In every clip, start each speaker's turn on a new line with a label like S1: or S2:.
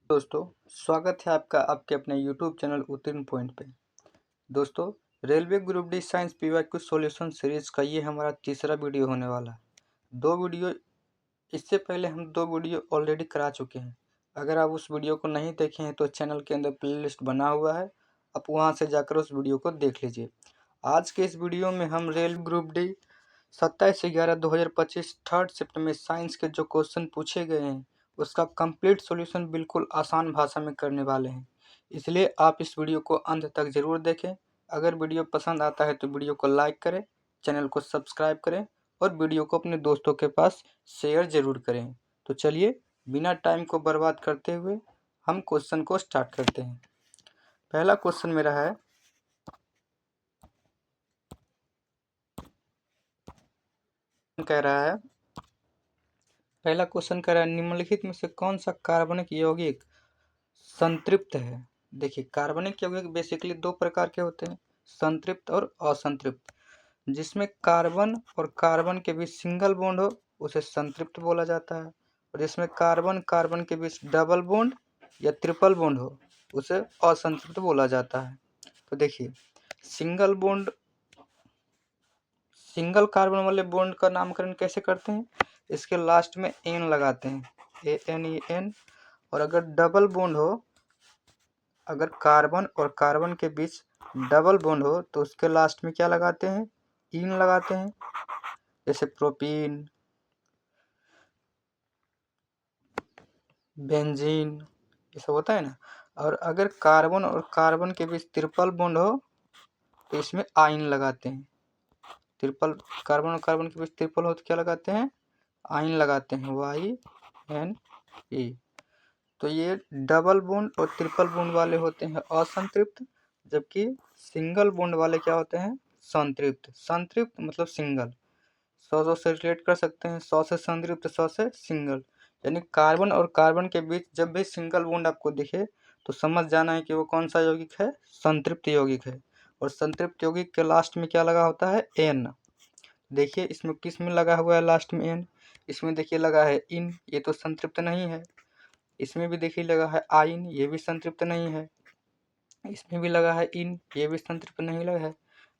S1: दोस्तों, स्वागत है आपका आपके अपने यूट्यूब चैनल उत्तीर्ण पॉइंट पे। दोस्तों, railway group D science PYQ solution series का ये हमारा तीसरा वीडियो होने वाला है। इससे पहले हम दो वीडियो ऑलरेडी करा चुके हैं। अगर आप उस वीडियो को नहीं देखे हैं तो चैनल के अंदर प्लेलिस्ट बना हुआ है, आप वहां से जाकर उस वीडियो को देख लीजिए। आज के इस वीडियो में हम rail group D 27/11/2025 third shift में साइंस के जो क्वेश्चन पूछे गए हैं उसका कंप्लीट सॉल्यूशन बिल्कुल आसान भाषा में करने वाले हैं। इसलिए आप इस वीडियो को अंत तक ज़रूर देखें। अगर वीडियो पसंद आता है तो वीडियो को लाइक करें, चैनल को सब्सक्राइब करें और वीडियो को अपने दोस्तों के पास शेयर ज़रूर करें। तो चलिए बिना टाइम को बर्बाद करते हुए हम क्वेश्चन को स्टार्ट करते हैं। पहला क्वेश्चन मेरा है, कह रहा है पहला क्वेश्चन कह रहा है निम्नलिखित में से कौन सा कार्बनिक यौगिक संतृप्त है। देखिए, कार्बनिक यौगिक बेसिकली दो प्रकार के होते हैं, संतृप्त और असंतृप्त। जिसमें कार्बन और कार्बन के बीच सिंगल बॉन्ड हो उसे संतृप्त बोला जाता है, और जिसमें कार्बन कार्बन के बीच डबल बॉन्ड या ट्रिपल बॉन्ड हो उसे असंतृप्त बोला जाता है। तो देखिए, सिंगल कार्बन वाले बॉन्ड का नामकरण कैसे करते हैं, इसके लास्ट में एन लगाते हैं, ANEN। और अगर डबल बॉन्ड हो, अगर कार्बन और कार्बन के बीच डबल बॉन्ड हो तो उसके लास्ट में क्या लगाते हैं, इन लगाते हैं, जैसे प्रोपीन, बेंजीन, ये सब होता है ना। और अगर कार्बन और कार्बन के बीच ट्रिपल बॉन्ड हो तो इसमें आइन लगाते हैं। कार्बन और कार्बन के बीच ट्रिपल हो तो क्या लगाते हैं, आइन लगाते हैं, YNE। तो ये डबल बॉन्ड और ट्रिपल बॉन्ड वाले होते हैं असंतृप्त, जबकि सिंगल बॉन्ड वाले क्या होते हैं, संतृप्त। संतृप्त मतलब सिंगल, 100 से रिलेट कर सकते हैं, 100 से संतृप्त, 100 से सिंगल। यानी कार्बन और कार्बन के बीच जब भी सिंगल बॉन्ड आपको दिखे तो समझ जाना है कि वो कौन सा यौगिक है, संतृप्त यौगिक है। और संतृप्त यौगिक के लास्ट में क्या लगा होता है, एन। देखिए इसमें किस में लगा हुआ है लास्ट में एन, इसमें देखिए लगा है इन, ये तो संतृप्त नहीं है। इसमें भी देखिए लगा है आइन, ये भी संतृप्त नहीं है। इसमें भी लगा है इन, ये भी संतृप्त नहीं लगा है।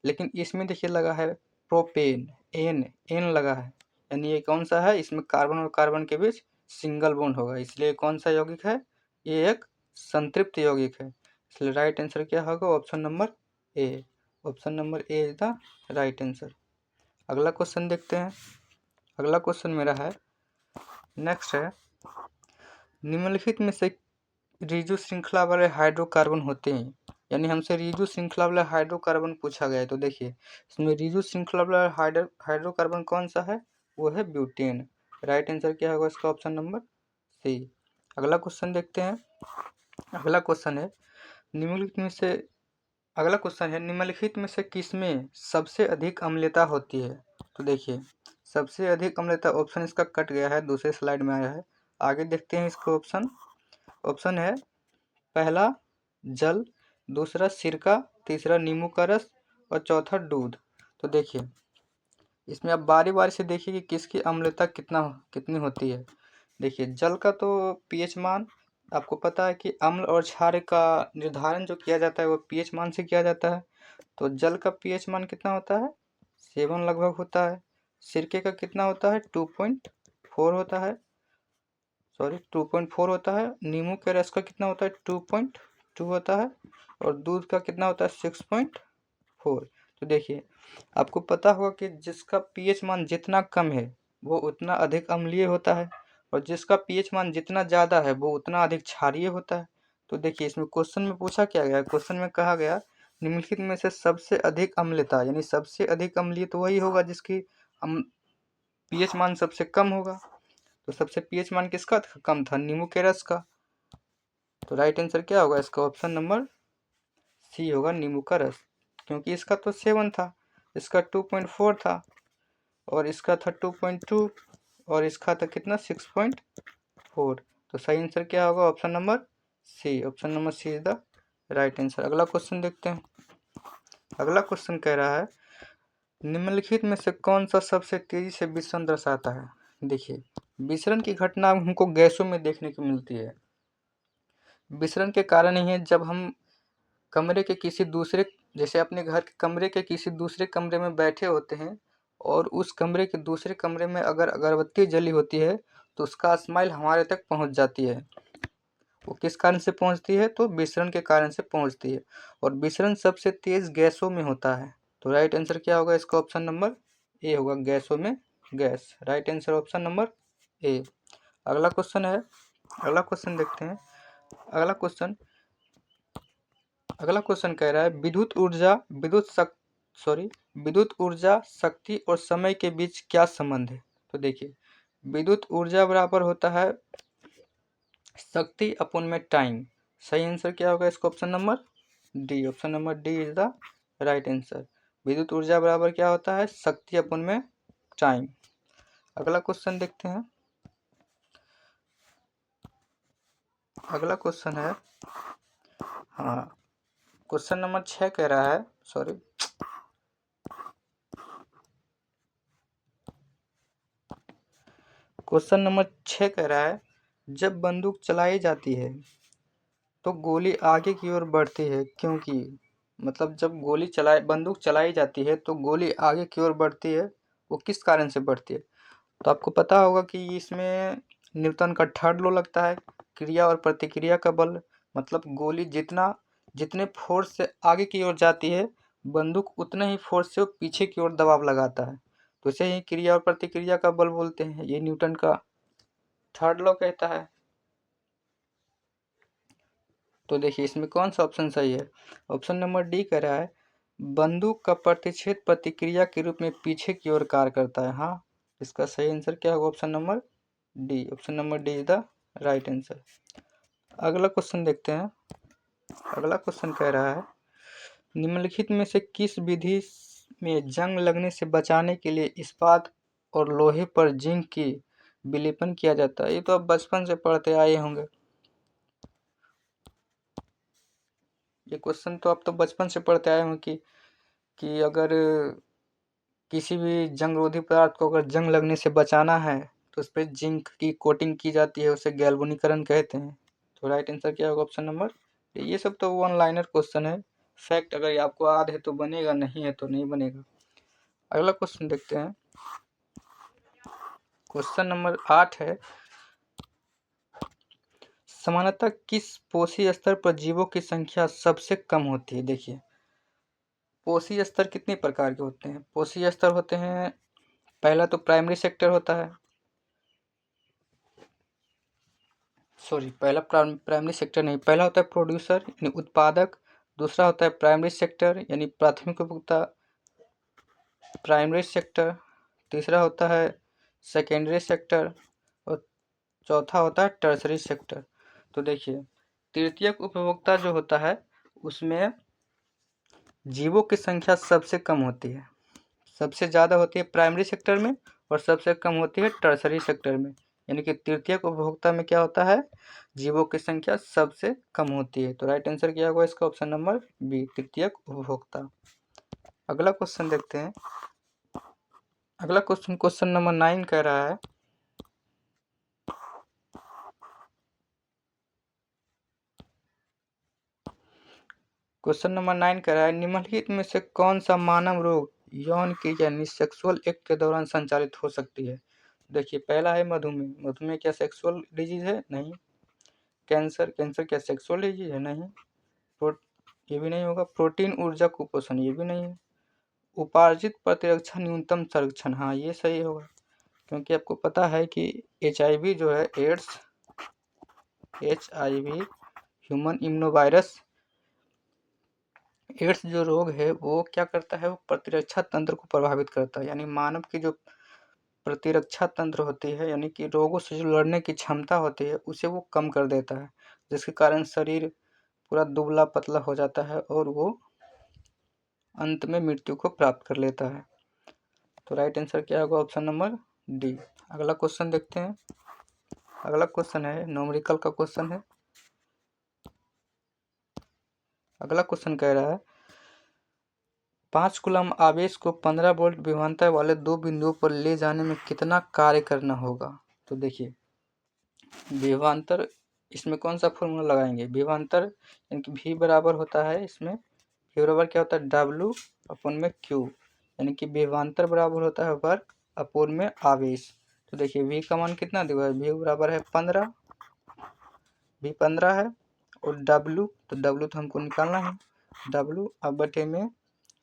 S1: लेकिन इसमें देखिए लगा है प्रोपेन, एन लगा है, यानी ये कौन सा है, इसमें कार्बन और कार्बन के बीच सिंगल बॉन्ड होगा, इसलिए कौन सा यौगिक है, ये एक संतृप्त यौगिक है। इसलिए राइट आंसर क्या होगा, option number A. Option number A is the right answer. अगला क्वेश्चन देखते हैं। अगला क्वेश्चन मेरा है, नेक्स्ट है, निम्नलिखित में से रिजु श्रृंखला वाले हाइड्रोकार्बन होते हैं। यानी हमसे रिजु श्रृंखला वाला हाइड्रोकार्बन पूछा गया है। तो देखिए इसमें रिजु श्रृंखला वाला हाइड्रोकार्बन कौन सा है, वो है ब्यूटेन। राइट आंसर क्या होगा इसका, ऑप्शन नंबर सी। अगला क्वेश्चन देखते हैं। अगला क्वेश्चन है निम्नलिखित में से अगला क्वेश्चन है निम्नलिखित में से किसमें सबसे अधिक अम्लता होती है। तो देखिए सबसे अधिक अम्लता, ऑप्शन इसका कट गया है, दूसरे स्लाइड में आया है, आगे देखते हैं इसको। ऑप्शन है पहला जल, दूसरा सिरका, तीसरा नींबू का रस और चौथा दूध। तो देखिए इसमें आप बारी बारी से देखिए कि किसकी अम्लता कितनी होती है। देखिए जल का तो पीएच मान आपको पता है कि अम्ल और क्षार का निर्धारण जो किया जाता है वो पीएच मान से किया जाता है। तो जल का पीएच मान कितना होता है, 7 लगभग होता है। सिरके का कितना होता है, 2.4 होता है, 2.4 होता है। नींबू के रस का कितना होता है, 2.2 होता है। और दूध का कितना होता है, 6.4। तो देखिए आपको पता होगा कि जिसका पीएच मान जितना कम है वो उतना अधिक अम्लीय होता है, और जिसका पीएच मान जितना ज़्यादा है वो उतना अधिक क्षारीय होता है। तो देखिए इसमें क्वेश्चन में पूछा क्या गया, क्वेश्चन में कहा गया निम्नलिखित में से सबसे अधिक अम्लता, यानी सबसे अधिक अम्लीय तो वही होगा जिसकी पीएच मान सबसे कम होगा। तो सबसे पीएच मान किसका कम था, नींबू के रस का। तो राइट आंसर क्या होगा इसका, ऑप्शन नंबर सी होगा, नींबू का रस। क्योंकि इसका तो 7 था, इसका 2.4 था, और इसका था 2.2, और इसका था कितना, 6.4। तो सही आंसर क्या होगा, option number C. Option number C is the right answer. अगला क्वेश्चन देखते हैं। अगला क्वेश्चन कह रहा है निम्नलिखित में से कौन सा सबसे तेजी से विसरण दर्शाता है। देखिए विसरण की घटना हमको गैसों में देखने को मिलती है। विसरण के कारण ही है जब हम कमरे के किसी दूसरे, जैसे अपने घर के कमरे के किसी दूसरे कमरे में बैठे होते हैं और उस कमरे के दूसरे कमरे में अगर अगरबत्ती जली होती है तो उसका स्मेल हमारे तक पहुंच जाती है। वो किस कारण से पहुंचती है? तो विसरण के कारण से पहुंचती है। और विसरण सबसे तेज गैसों में होता है। तो राइट आंसर क्या होगा इसका? ऑप्शन नंबर ए होगा, गैसों में gas. Right answer option number A. अगला क्वेश्चन है, अगला क्वेश्चन देखते हैं। अगला क्वेश्चन कह रहा है विद्युत ऊर्जा शक्ति और समय के बीच क्या संबंध है? तो देखिए, विद्युत ऊर्जा बराबर होता है शक्ति अपन में टाइम। सही आंसर क्या होगा इसका? Option number D. Option number D is the right answer. विद्युत ऊर्जा बराबर क्या होता है? शक्ति अपन में टाइम। अगला क्वेश्चन देखते हैं। अगला क्वेश्चन है, हाँ, क्वेश्चन नंबर 6 कह रहा है, क्वेश्चन नंबर 6 कह रहा है जब बंदूक चलाई जाती है तो गोली आगे की ओर बढ़ती है क्योंकि, मतलब जब बंदूक चलाई जाती है तो गोली आगे की ओर बढ़ती है, वो किस कारण से बढ़ती है? तो आपको पता होगा कि इसमें न्यूटन का थर्ड लॉ लगता है, क्रिया और प्रतिक्रिया का बल। मतलब गोली जितने फोर्स से आगे की ओर जाती है, बंदूक उतने ही फोर्स से वो पीछे की ओर दबाव लगाता है। तो इसे ही क्रिया और प्रतिक्रिया का बल बोलते हैं। ये न्यूटन का थर्ड लॉ कहता है। तो देखिए इसमें कौन सा ऑप्शन सही है? ऑप्शन नंबर डी कह रहा है बंदूक का प्रतिच्छेद प्रतिक्रिया के रूप में पीछे की ओर कार्य करता है। हाँ, इसका सही आंसर क्या होगा? Option number D. Option number D is the right answer. अगला क्वेश्चन देखते हैं। अगला क्वेश्चन कह रहा है निम्नलिखित में से किस विधि में जंग लगने से बचाने के लिए इस्पात और लोहे पर जिंक की विलेपन किया जाता है? ये तो आप बचपन से पढ़ते आए होंगे। ये क्वेश्चन तो आप तो बचपन से पढ़ते आए होंगे कि अगर किसी भी जंगरोधी पदार्थ को अगर जंग लगने से बचाना है तो उस पर जिंक की कोटिंग की जाती है, उसे गैल्वेनीकरण कहते हैं। तो राइट आंसर क्या होगा? ऑप्शन नंबर, ये सब तो वन लाइनर क्वेश्चन है, फैक्ट अगर ये आपको याद है तो बनेगा, नहीं है तो नहीं बनेगा। अगला क्वेश्चन देखते हैं। क्वेश्चन नंबर 8 है सामान्यतः किस पोषी स्तर पर जीवों की संख्या सबसे कम होती है? देखिए, पोषी स्तर कितने प्रकार के होते हैं? पोषी स्तर होते हैं, पहला तो प्राइमरी सेक्टर होता है, प्राइमरी सेक्टर नहीं, पहला होता है प्रोड्यूसर यानी उत्पादक, दूसरा होता है प्राइमरी सेक्टर यानी प्राथमिक उपभोक्ता प्राइमरी सेक्टर, तीसरा होता है सेकेंडरी सेक्टर और चौथा होता है टर्सरी सेक्टर। तो देखिए, तृतीयक उपभोक्ता जो होता है उसमें जीवों की संख्या सबसे कम होती है, सबसे ज़्यादा होती है प्राइमरी सेक्टर में और सबसे कम होती है टर्सरी सेक्टर में। यानी कि तृतीयक उपभोक्ता में क्या होता है? जीवों की संख्या सबसे कम होती है। तो राइट आंसर क्या होगा इसका? ऑप्शन नंबर बी, तृतीयक उपभोक्ता। अगला क्वेश्चन देखते हैं। अगला क्वेश्चन नंबर 9 कह रहा है क्वेश्चन नंबर 9 कह रहा है निम्नलिखित में से कौन सा मानव रोग यौन क्रिया यानी सेक्सुअल एक्ट के दौरान संचालित हो सकती है? देखिए, पहला है मधुमेह। मधुमेह क्या सेक्सुअल डिजीज है? नहीं। कैंसर क्या सेक्सुअल डिजीज है? नहीं। ये भी नहीं होगा। प्रोटीन ऊर्जा कुपोषण, ये भी नहीं है। उपार्जित प्रतिरक्षा न्यूनतम संरक्षण, हाँ ये सही होगा, क्योंकि आपको पता है कि HIV जो है एड्स, HIV ह्यूमन इम्यूनोवायरस, एड्स जो रोग है वो क्या करता है? वो प्रतिरक्षा तंत्र को प्रभावित करता है, यानी मानव की जो प्रतिरक्षा तंत्र होती है, यानी कि रोगों से जो लड़ने की क्षमता होती है, उसे वो कम कर देता है, जिसके कारण शरीर पूरा दुबला पतला हो जाता है और वो अंत में मृत्यु को प्राप्त कर लेता है। तो राइट आंसर क्या होगा? Option number D. अगला क्वेश्चन देखते हैं। अगला क्वेश्चन है न्यूमेरिकल का क्वेश्चन है। अगला क्वेश्चन कह रहा है 5 कूलम आवेश को 15 वोल्ट विभवांतर वाले दो बिंदुओं पर ले जाने में कितना कार्य करना होगा? तो देखिए, विभवांतर इसमें कौन सा फॉर्मूला लगाएंगे, विभवांतर, यानी कि V बराबर होता है इसमें, V बराबर क्या होता है W अपन में Q, यानी कि विभवांतर बराबर होता है वर्ग अपोन में आवेश। तो देखिए V का मान कितना दिया है, V बराबर है 15, V 15 है, और W तो हमको निकालना है, W अब बटे में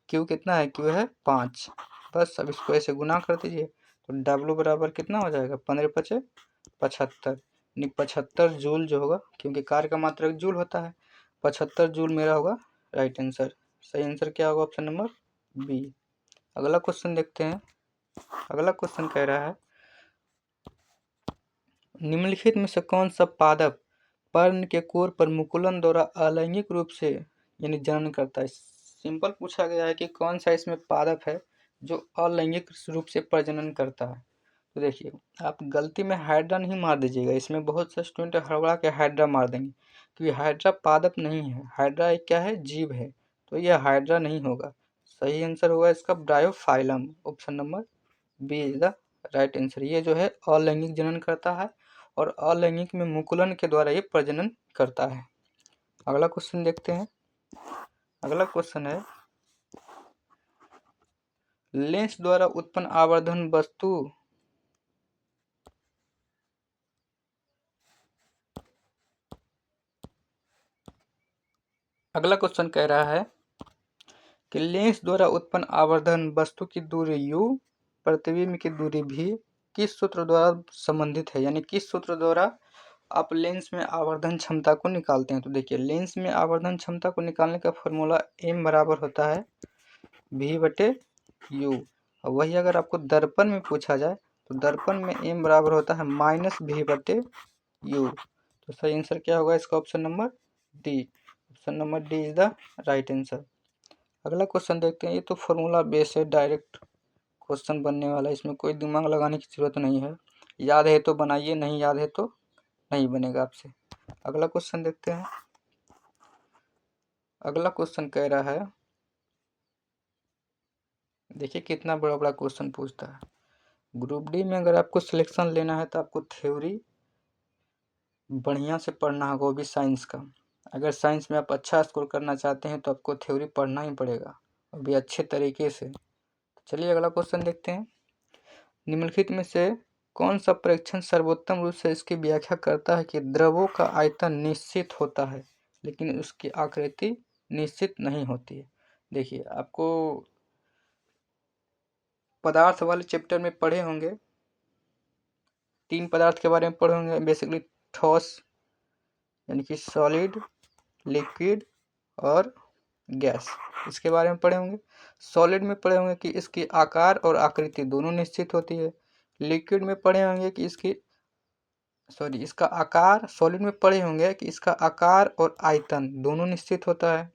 S1: Q कितना है, Q है 5। बस अब इसको ऐसे गुना कर दीजिए, तो W बराबर कितना हो जाएगा, 15 पचे 75, यानी 75 जूल जो होगा, क्योंकि कार्य का मात्रक जूल होता है, 75 जूल मेरा होगा राइट आंसर। सही आंसर क्या होगा, ऑप्शन नंबर बी। अगला क्वेश्चन देखते हैं। अगला क्वेश्चन कह रहा है निम्नलिखित में से कौन सा पादप पर्ण के कोर पर मुकुलन द्वारा अलैंगिक रूप से यानी जनन करता है। सिंपल पूछा गया है कि कौन सा इसमें पादप है जो अलैंगिक रूप से प्रजनन करता है। तो देखिए आप गलती में हाइड्रा नहीं मार दीजिएगा, इसमें बहुत से स्टूडेंट हड़बड़ा के हाइड्रा मार देंगे, क्योंकि हाइड्रा पादप नहीं है, हाइड्रा एक क्या है, जीव है, तो यह हाइड्रा नहीं होगा। सही आंसर होगा इसका bryophyllum, option number B is the right answer. ये जो है अलैंगिक जनन करता है और अलैंगिक में मुकुलन के द्वारा ये प्रजनन करता है। अगला क्वेश्चन देखते हैं। अगला क्वेश्चन है लेंस द्वारा उत्पन्न आवर्धन वस्तु अगला क्वेश्चन कह रहा है कि लेंस द्वारा उत्पन्न आवर्धन वस्तु की दूरी u, प्रतिबिंब की दूरी v किस सूत्र द्वारा संबंधित है, यानी किस सूत्र द्वारा आप लेंस में आवर्धन क्षमता को निकालते हैं। तो देखिए लेंस में आवर्धन क्षमता को निकालने का फॉर्मूला m बराबर होता है v बटे u। वही अगर आपको दर्पण में पूछा जाए तो दर्पण में m बराबर होता है -v बटे u। तो सही आंसर क्या होगा इसका, option number D. Option number D is the right answer. अगला क्वेश्चन देखते हैं। ये तो फॉर्मूला बेस है, डायरेक्ट क्वेश्चन बनने वाला है, इसमें कोई दिमाग लगाने की जरूरत नहीं है, याद है तो बनाइए, नहीं याद है तो नहीं बनेगा आपसे। अगला क्वेश्चन देखते हैं। अगला क्वेश्चन कह रहा है, देखिए कितना बड़ा बड़ा क्वेश्चन पूछता है। ग्रुप डी में अगर आपको सिलेक्शन लेना है तो आपको थ्योरी बढ़िया से पढ़ना होगा, वो भी साइंस का। अगर साइंस में आप अच्छा स्कोर करना चाहते हैं तो आपको थ्योरी पढ़ना ही पड़ेगा, और भी अच्छे तरीके से। चलिए अगला क्वेश्चन देखते हैं। निम्नलिखित में से कौन सा परीक्षण सर्वोत्तम रूप से इसकी व्याख्या करता है कि द्रवों का आयतन निश्चित होता है लेकिन उसकी आकृति निश्चित नहीं होती है। देखिए आपको पदार्थ वाले चैप्टर में पढ़े होंगे, 3 पदार्थ के बारे में पढ़े होंगे बेसिकली, ठोस यानी कि सॉलिड, लिक्विड और गैस, इसके बारे में पढ़े होंगे। सॉलिड में पढ़े होंगे कि इसकी आकार और आकृति दोनों निश्चित होती है। लिक्विड में पढ़े होंगे कि इसका आकार, सॉलिड में पढ़े होंगे कि इसका आकार और आयतन दोनों निश्चित होता है।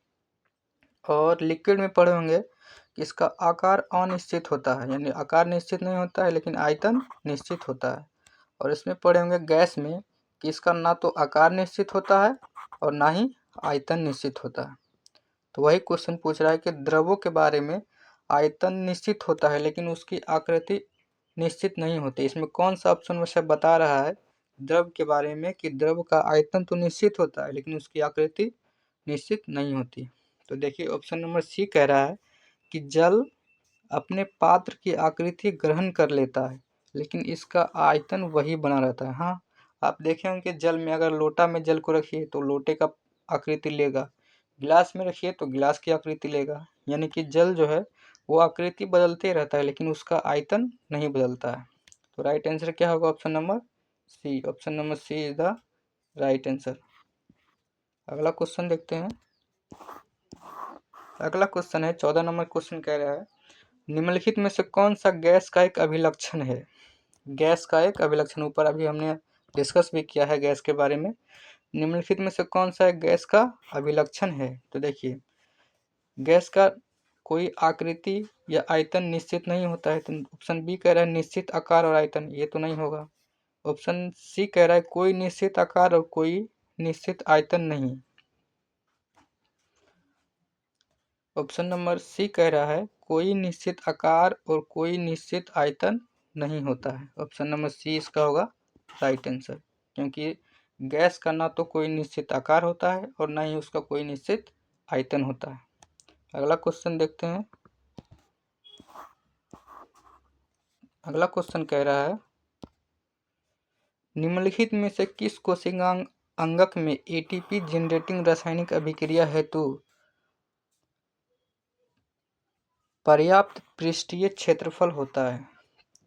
S1: और लिक्विड में पढ़े होंगे कि इसका आकार अनिश्चित होता है, यानी आकार निश्चित नहीं होता है लेकिन आयतन निश्चित होता है। और इसमें पढ़े होंगे गैस में कि इसका ना तो आकार निश्चित होता है और ना ही आयतन निश्चित होता है। तो वही क्वेश्चन पूछ रहा है कि द्रवों के बारे में आयतन निश्चित होता है लेकिन उसकी आकृति निश्चित नहीं होती। इसमें कौन सा ऑप्शन वैसे बता रहा है द्रव के बारे में कि द्रव का आयतन तो निश्चित होता है लेकिन उसकी आकृति निश्चित नहीं होती। तो देखिए ऑप्शन नंबर सी कह रहा है कि जल अपने पात्र की आकृति ग्रहण कर लेता है लेकिन इसका आयतन वही बना रहता है। हाँ, आप देखे होंगे जल में अगर लोटा में जल को रखिए तो लोटे का आकृति लेगा, गिलास में रखिए तो गिलास की आकृति लेगा, यानी कि जल जो है वो आकृति बदलते रहता है लेकिन उसका आयतन नहीं बदलता है। तो राइट आंसर क्या होगा, option number C. Option number C is the right answer. अगला क्वेश्चन देखते हैं। अगला क्वेश्चन है 14 नंबर क्वेश्चन कह रहा है निम्नलिखित में से कौन सा गैस का एक अभिलक्षण है। गैस का एक अभिलक्षण, ऊपर अभी हमने डिस्कस भी किया है गैस के बारे में। निम्नलिखित में से कौन सा एक गैस का अभिलक्षण है। तो देखिए गैस का कोई आकृति या आयतन निश्चित नहीं होता है, तो ऑप्शन बी कह रहा है निश्चित आकार और आयतन, ये तो नहीं होगा। ऑप्शन सी कह रहा है कोई निश्चित आकार और कोई निश्चित आयतन नहीं। ऑप्शन नंबर सी कह रहा है कोई निश्चित आकार और कोई निश्चित आयतन नहीं होता है। ऑप्शन नंबर सी इसका होगा राइट आंसर, क्योंकि गैस का ना तो कोई निश्चित आकार होता है और ना ही उसका कोई निश्चित आयतन होता है। अगला क्वेश्चन देखते हैं। अगला क्वेश्चन कह रहा है निम्नलिखित में से किस कोशिका अंगक में एटीपी जनरेटिंग रासायनिक अभिक्रिया हेतु पर्याप्त पृष्ठीय क्षेत्रफल होता है।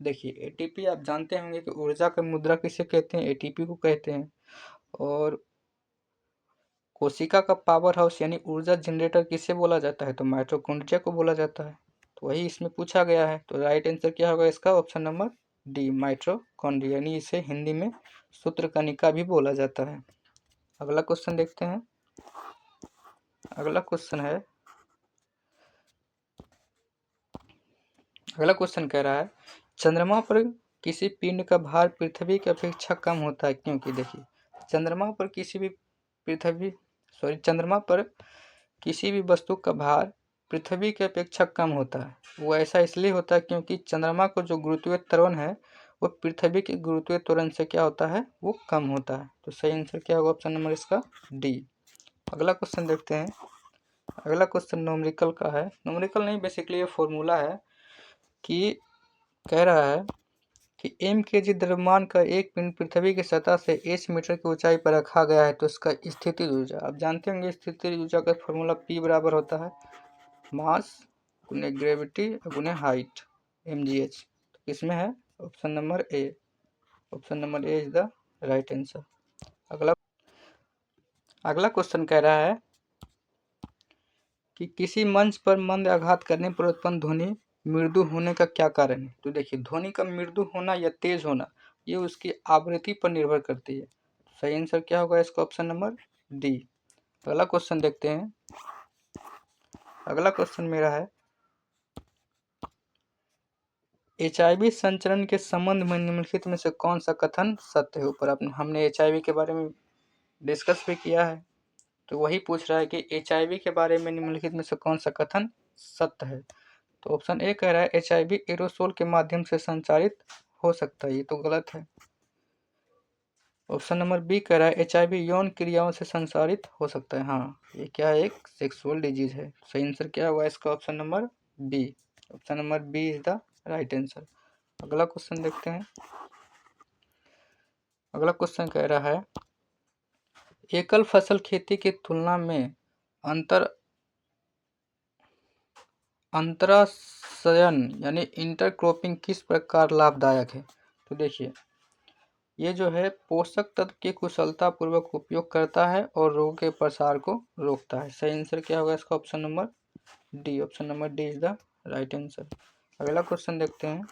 S1: देखिए एटीपी आप जानते होंगे कि ऊर्जा का मुद्रा किसे कहते हैं, एटीपी को कहते हैं। और कोशिका का पावर हाउस यानी ऊर्जा जनरेटर किसे बोला जाता है, तो माइटोकॉन्ड्रिया को बोला जाता है। तो वही इसमें पूछा गया है। तो राइट आंसर क्या होगा इसका, ऑप्शन नंबर डी, माइटोकॉन्ड्रिया, यानी इसे हिंदी में सूत्रकणिका भी बोला जाता है। अगला क्वेश्चन देखते हैं। अगला क्वेश्चन कह रहा है चंद्रमा पर किसी पिंड का भार पृथ्वी की अपेक्षा कम होता है क्योंकि। देखिए चंद्रमा पर किसी भी वस्तु का भार पृथ्वी की अपेक्षा कम होता है। वो ऐसा इसलिए होता है क्योंकि चंद्रमा को जो गुरुत्वीय त्वरण है वो पृथ्वी के गुरुत्वीय त्वरण से क्या होता है, वो कम होता है। तो सही आंसर क्या होगा, ऑप्शन नंबर इसका डी। अगला क्वेश्चन देखते हैं। अगला क्वेश्चन न्यूमेरिकल का है, न्यूमेरिकल नहीं बेसिकली ये फॉर्मूला है कि कह रहा है कि एम के जी द्रव्यमान का एक पिंड पृथ्वी की सतह से एच मीटर की ऊंचाई पर रखा गया है तो इसका स्थितिज ऊर्जा, आप जानते होंगे स्थितिज ऊर्जा का फॉर्मूला P बराबर होता है मास गुने ग्रेविटी गुने हाइट mgh। तो किसमें है, option number A. Option number A is the right answer. अगला क्वेश्चन कह रहा है कि किसी मंच पर मंद आघात करने पर उत्पन्न ध्वनि मृदु होने का क्या कारण है। तो देखिए ध्वनि का मृदु होना या तेज होना ये उसकी आवृत्ति पर निर्भर करती है। सही आंसर क्या होगा इसका, ऑप्शन नंबर डी। अगला क्वेश्चन देखते हैं। अगला क्वेश्चन मेरा है HIV संचरण के संबंध में निम्नलिखित में से कौन सा कथन सत्य है। ऊपर हमने HIV के बारे में डिस्कस भी किया है, तो वही पूछ रहा है कि HIV के बारे में निम्नलिखित में से कौन सा कथन सत्य है। तो ऑप्शन ए कह रहा है HIV एरोसोल के माध्यम से संचारित हो सकता है, ये तो गलत है। ऑप्शन नंबर बी कह रहा है HIV यौन क्रियाओं से संचारित हो सकता है, हाँ ये क्या है, एक सेक्सुअल डिजीज है। सही आंसर क्या होगा इसका, option number B. Option number B is the right answer. अगला क्वेश्चन देखते हैं। अगला क्वेश्चन कह रहा है एकल फसल खेती की तुलना में अंतराशयन यानी इंटरक्रॉपिंग किस प्रकार लाभदायक है। तो देखिए ये जो है पोषक तत्व के कुशलतापूर्वक उपयोग करता है और रोग के प्रसार को रोकता है। सही आंसर क्या होगा इसका, option number D. Option number D is the right answer. अगला क्वेश्चन देखते हैं।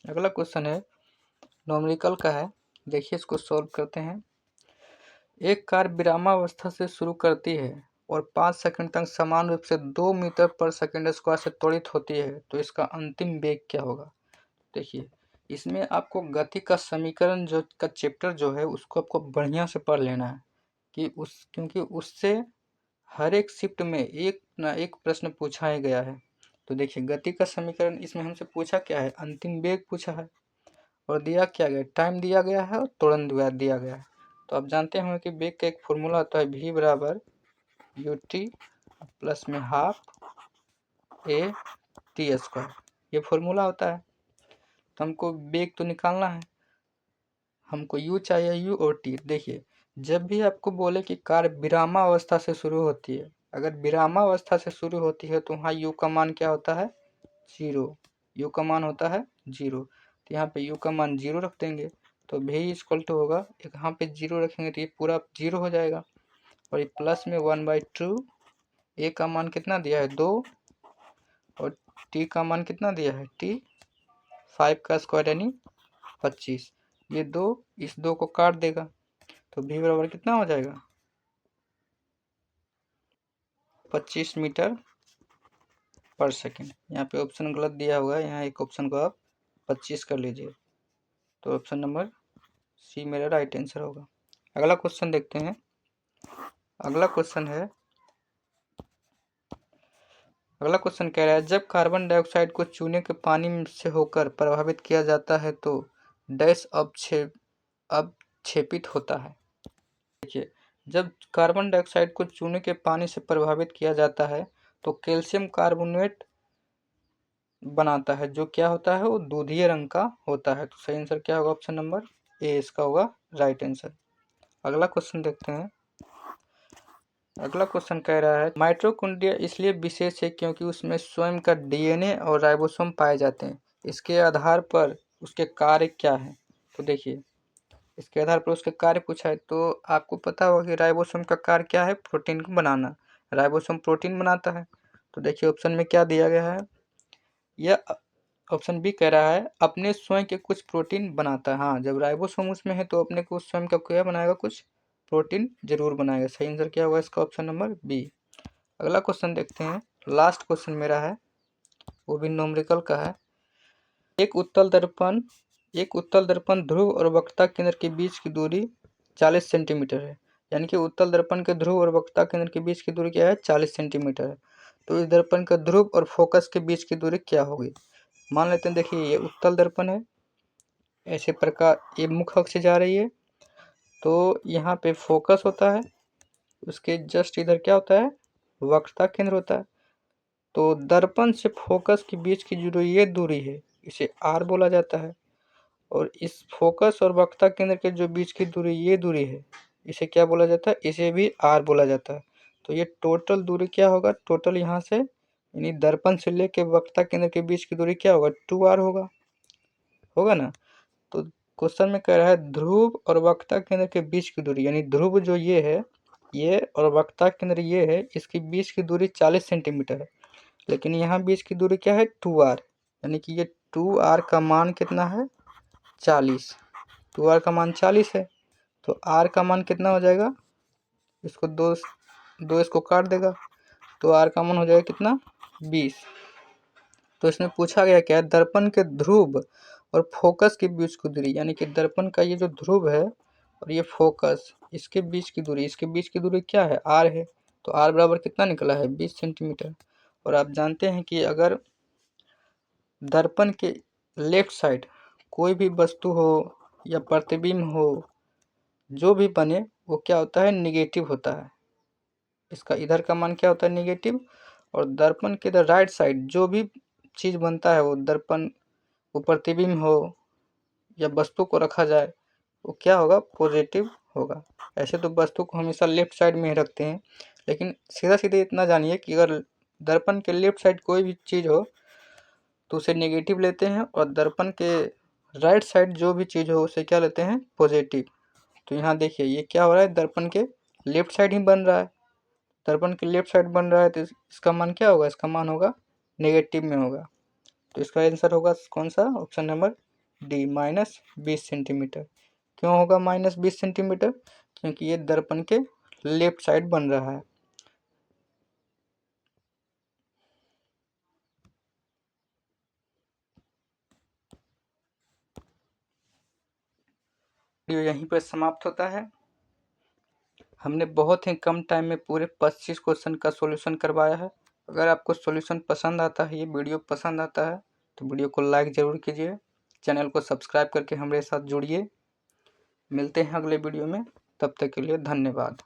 S1: अगला क्वेश्चन है न्यूमेरिकल का है, देखिए इसको सॉल्व करते हैं। एक कार विरामावस्था से शुरू करती है और 5 सेकंड तक समान रूप से 2 मीटर पर सेकंड स्क्वायर से त्वरित होती है तो इसका अंतिम वेग क्या होगा। देखिए इसमें आपको गति का समीकरण जो का चैप्टर जो है उसको आपको बढ़िया से पढ़ लेना है कि क्योंकि उससे हर एक शिफ्ट में एक ना एक प्रश्न पूछा ही गया है। तो देखिए गति का समीकरण इसमें हमसे पूछा क्या है, अंतिम वेग पूछा है और दिया क्या गया, टाइम दिया गया है और त्वरण दिया गया है। तो आप जानते होंगे कि वेग का एक फॉर्मूला होता है v बराबर ut प्लस में हाफ a t स्क्वायर, ये फॉर्मूला होता है। तो हमको वेग तो निकालना है, हमको u चाहिए, u और t। देखिए जब भी आपको बोले कि कार विरामावस्था से शुरू होती है, अगर विरामावस्था से शुरू होती है तो वहाँ u का मान क्या होता है, 0। u का मान होता है 0, तो यहाँ पे u का मान 0 रख देंगे तो v इक्वल टू होगा, यहाँ पे 0 रखेंगे तो ये पूरा 0 हो जाएगा और ये प्लस में 1/2। a का मान कितना दिया है 2 और t का मान कितना दिया है t, 5 का स्क्वायर यानी 25। ये 2 इस 2 को काट देगा तो v बराबर कितना हो जाएगा 25 मीटर पर सेकंड। यहाँ पे ऑप्शन गलत दिया हुआ है, यहाँ एक ऑप्शन को आप 25 कर लीजिए तो ऑप्शन नंबर सी मेरा राइट आंसर होगा। अगला क्वेश्चन देखते हैं। अगला क्वेश्चन कह रहा है जब कार्बन डाइऑक्साइड को चूने के पानी से होकर प्रभावित किया जाता है तो डैश अवक्षेपित होता है। देखिए, जब कार्बन डाइऑक्साइड को चूने के पानी से प्रभावित किया जाता है तो कैल्शियम कार्बोनेट बनाता है, जो क्या होता है, वो दूधिया रंग का होता है। तो सही आंसर क्या होगा? ऑप्शन नंबर ए इसका होगा राइट आंसर। अगला क्वेश्चन देखते हैं। अगला क्वेश्चन कह रहा है माइटोकॉन्ड्रिया इसलिए विशेष है क्योंकि उसमें स्वयं का डीएनए और राइबोसोम पाए जाते हैं। इसके आधार पर उसके कार्य क्या है? तो देखिए, इसके आधार पर उसके कार्य पूछा है तो आपको पता होगा कि राइबोसोम का कार्य क्या है? प्रोटीन को बनाना। राइबोसोम प्रोटीन बनाता है। तो देखिए ऑप्शन में क्या दिया गया है, यह ऑप्शन बी कह रहा है अपने स्वयं के कुछ प्रोटीन बनाता है। हाँ, जब राइबोसोम उसमें है तो अपने को स्वयं का क्या बनाएगा? कुछ प्रोटीन जरूर बनाएगा। सही आंसर क्या होगा इसका? Option number B. अगला क्वेश्चन देखते हैं, लास्ट क्वेश्चन मेरा है, वो भी न्यूमेरिकल का है। एक उत्तल दर्पण ध्रुव और वक्रता केंद्र के बीच की दूरी 40 सेंटीमीटर है। यानी कि उत्तल दर्पण के ध्रुव और वक्रता केंद्र के बीच की दूरी क्या है? 40 सेंटीमीटर है। तो इस दर्पण का ध्रुव और फोकस के बीच की दूरी क्या होगी? मान लेते हैं, देखिए ये उत्तल दर्पण है, ऐसे प्रकार ये मुख अक्ष से जा रही है, तो यहाँ पे फोकस होता है, उसके जस्ट इधर क्या होता है? वक्रता केंद्र होता है। तो दर्पण से फोकस के बीच की जो ये दूरी है इसे आर बोला जाता है, और इस फोकस और वक्रता केंद्र के जो बीच की दूरी ये दूरी है इसे क्या बोला जाता है? इसे भी आर बोला जाता है। तो ये टोटल दूरी क्या होगा? टोटल यहाँ से यानी दर्पण से लेके वक्रता केंद्र के बीच की दूरी क्या होगा? 2r होगा ना। तो क्वेश्चन में कह रहा है ध्रुव और वक्रता केंद्र के बीच की दूरी, यानी ध्रुव जो ये है ये और वक्रता केंद्र ये है, इसके बीच की दूरी 40 सेंटीमीटर है। लेकिन यहाँ बीच की दूरी क्या है? 2r, यानी कि ये 2r का मान कितना है? 40। 2r का मान 40 है, तो r का मान कितना हो जाएगा? इसको दो इसको काट देगा तो r का मान हो जाएगा कितना? 20। तो इसमें पूछा गया क्या है? दर्पण के ध्रुव और फोकस के बीच की दूरी, यानी कि दर्पण का ये जो ध्रुव है और ये फोकस, इसके बीच की दूरी क्या है? r है। तो r बराबर कितना निकला है? 20 सेंटीमीटर। और आप जानते हैं कि अगर दर्पण के लेफ्ट साइड कोई भी वस्तु हो या प्रतिबिंब हो, जो भी बने वो क्या होता है? निगेटिव होता है। इसका इधर का मान क्या होता है? निगेटिव। और दर्पण के इधर राइट साइड जो भी चीज़ बनता है, वो दर्पण, वो प्रतिबिंब हो या वस्तु को रखा जाए, वो क्या होगा? पॉजिटिव होगा। ऐसे तो वस्तु को हमेशा लेफ्ट साइड में ही रखते हैं, लेकिन सीधा सीधे इतना जानिए कि अगर दर्पण के लेफ्ट साइड कोई भी चीज़ हो तो उसे नेगेटिव लेते हैं, और दर्पण के राइट साइड जो भी चीज़ हो उसे क्या लेते हैं? पॉजिटिव। तो यहाँ देखिए ये क्या हो रहा है? दर्पण के लेफ्ट साइड ही बन रहा है। दर्पण के लेफ्ट साइड बन रहा है तो इसका मान क्या होगा? इसका मान होगा नेगेटिव में होगा। तो इसका आंसर होगा कौन सा? Option number D, -20 centimetre. क्यों होगा -20 सेंटीमीटर? क्योंकि ये दर्पण के लेफ्ट साइड बन रहा है। वीडियो यहीं पर समाप्त होता है। हमने बहुत ही कम टाइम में पूरे 25 क्वेश्चन का सॉल्यूशन करवाया है। अगर आपको सॉल्यूशन पसंद आता है, ये वीडियो पसंद आता है, तो वीडियो को लाइक ज़रूर कीजिए, चैनल को सब्सक्राइब करके हमारे साथ जुड़िए। मिलते हैं अगले वीडियो में, तब तक के लिए धन्यवाद।